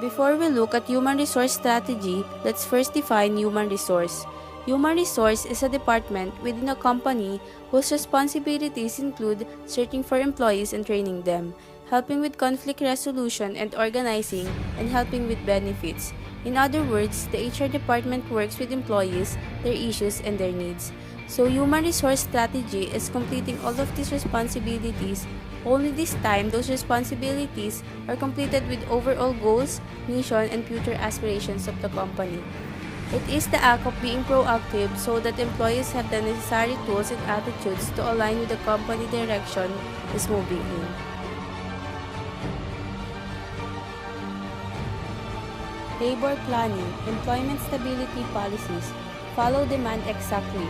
Before we look at human resource strategy, let's first define human resource. Human resource is a department within a company whose responsibilities include searching for employees and training them, helping with conflict resolution and organizing, and helping with benefits. In other words, the HR department works with employees, their issues, and their needs. So human resource strategy is completing all of these responsibilities. Only this time, those responsibilities are completed with overall goals, mission, and future aspirations of the company. It is the act of being proactive so that employees have the necessary tools and attitudes to align with the company direction is moving in. Labor planning, employment stability policies, follow demand exactly.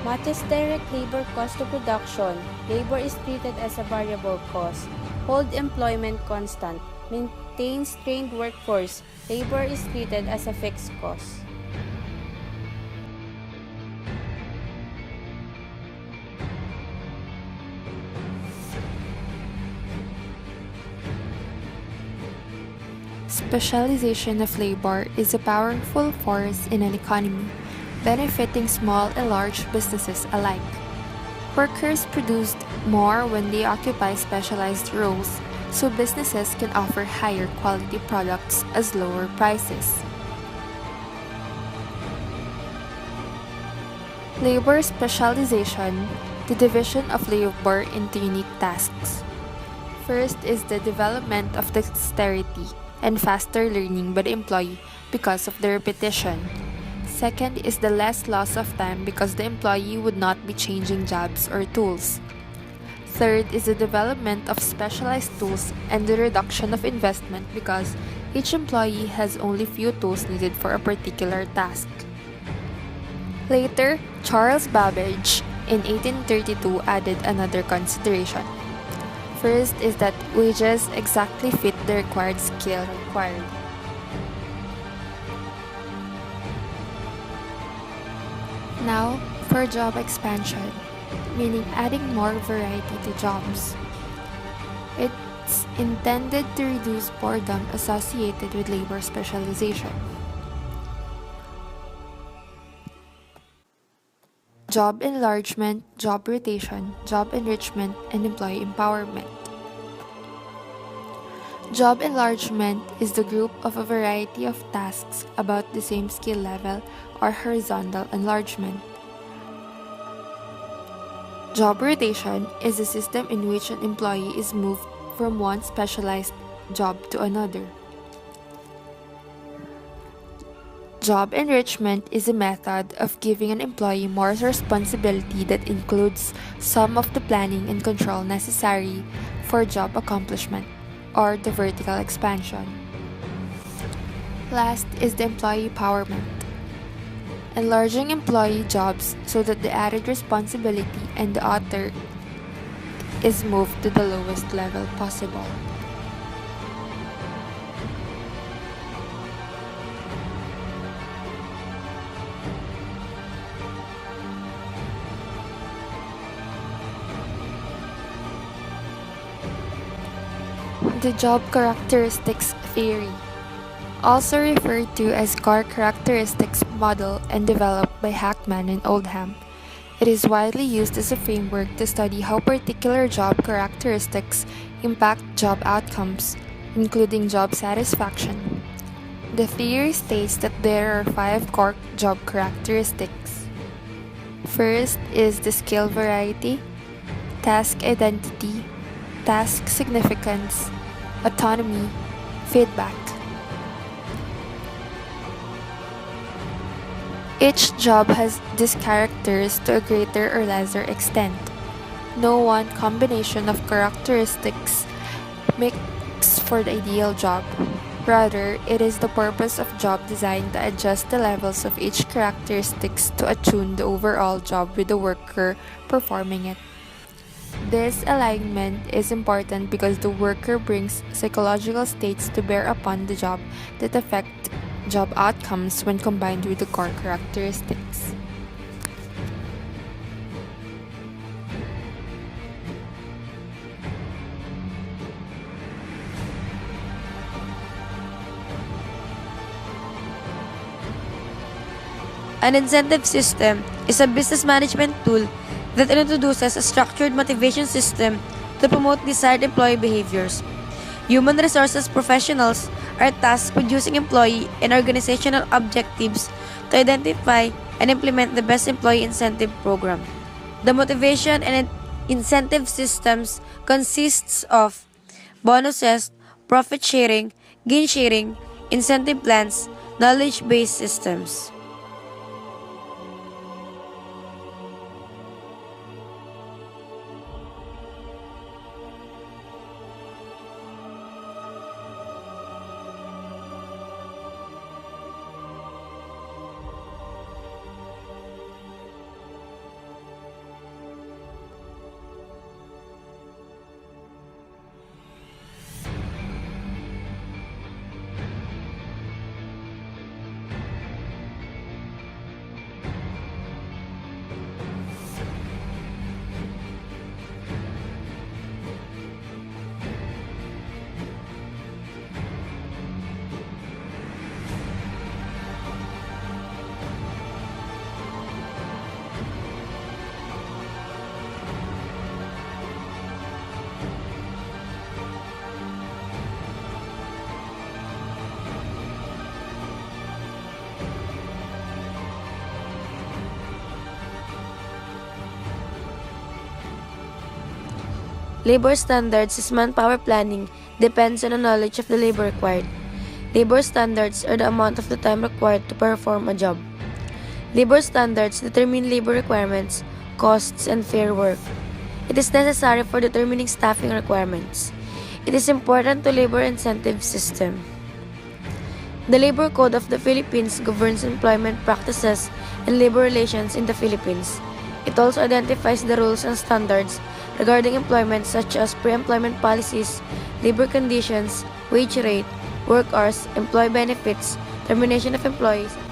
Matches direct labor cost to production. Labor is treated as a variable cost. Hold employment constant. Maintains trained workforce. Labor is treated as a fixed cost. Specialization of labor is a powerful force in an economy, benefiting small and large businesses alike. Workers produce more when they occupy specialized roles, so businesses can offer higher quality products at lower prices. Labor specialization, the division of labor into unique tasks. First is the development of dexterity and faster learning by the employee because of the repetition. Second is the less loss of time because the employee would not be changing jobs or tools. Third is the development of specialized tools and the reduction of investment because each employee has only few tools needed for a particular task. Later, Charles Babbage in 1832 added another consideration. First is that wages exactly fit the required skill required. Now, for job expansion, meaning adding more variety to jobs. It's intended to reduce boredom associated with labor specialization. Job enlargement, job rotation, job enrichment, and employee empowerment. Job enlargement is the group of a variety of tasks about the same skill level or horizontal enlargement. Job rotation is a system in which an employee is moved from one specialized job to another. Job enrichment is a method of giving an employee more responsibility that includes some of the planning and control necessary for job accomplishment, or the vertical expansion. Last is the employee empowerment, enlarging employee jobs so that the added responsibility and the author is moved to the lowest level possible. The job characteristics theory, also referred to as car characteristics model and developed by Hackman and Oldham. It is widely used as a framework to study how particular job characteristics impact job outcomes, including job satisfaction. The theory states that there are 5 core job characteristics. First is the skill variety, task identity, task significance, autonomy, feedback. Each job has these characters to a greater or lesser extent. No one combination of characteristics makes for the ideal job. Rather, it is the purpose of job design to adjust the levels of each characteristics to attune the overall job with the worker performing it. This alignment is important because the worker brings psychological states to bear upon the job that affect job outcomes when combined with the core characteristics. An incentive system is a business management tool that introduces a structured motivation system to promote desired employee behaviors. Human resources professionals are tasked with using employee and organizational objectives to identify and implement the best employee incentive program. The motivation and incentive systems consists of bonuses, profit sharing, gain sharing, incentive plans, knowledge-based systems. Labor standards is manpower planning depends on the knowledge of the labor required. Labor standards are the amount of the time required to perform a job. Labor standards determine labor requirements, costs, and fair work. It is necessary for determining staffing requirements. It is important to labor incentive system. The Labor Code of the Philippines governs employment practices and labor relations in the Philippines. It also identifies the rules and standards regarding employment such as pre-employment policies, labor conditions, wage rate, work hours, employee benefits, termination of employees,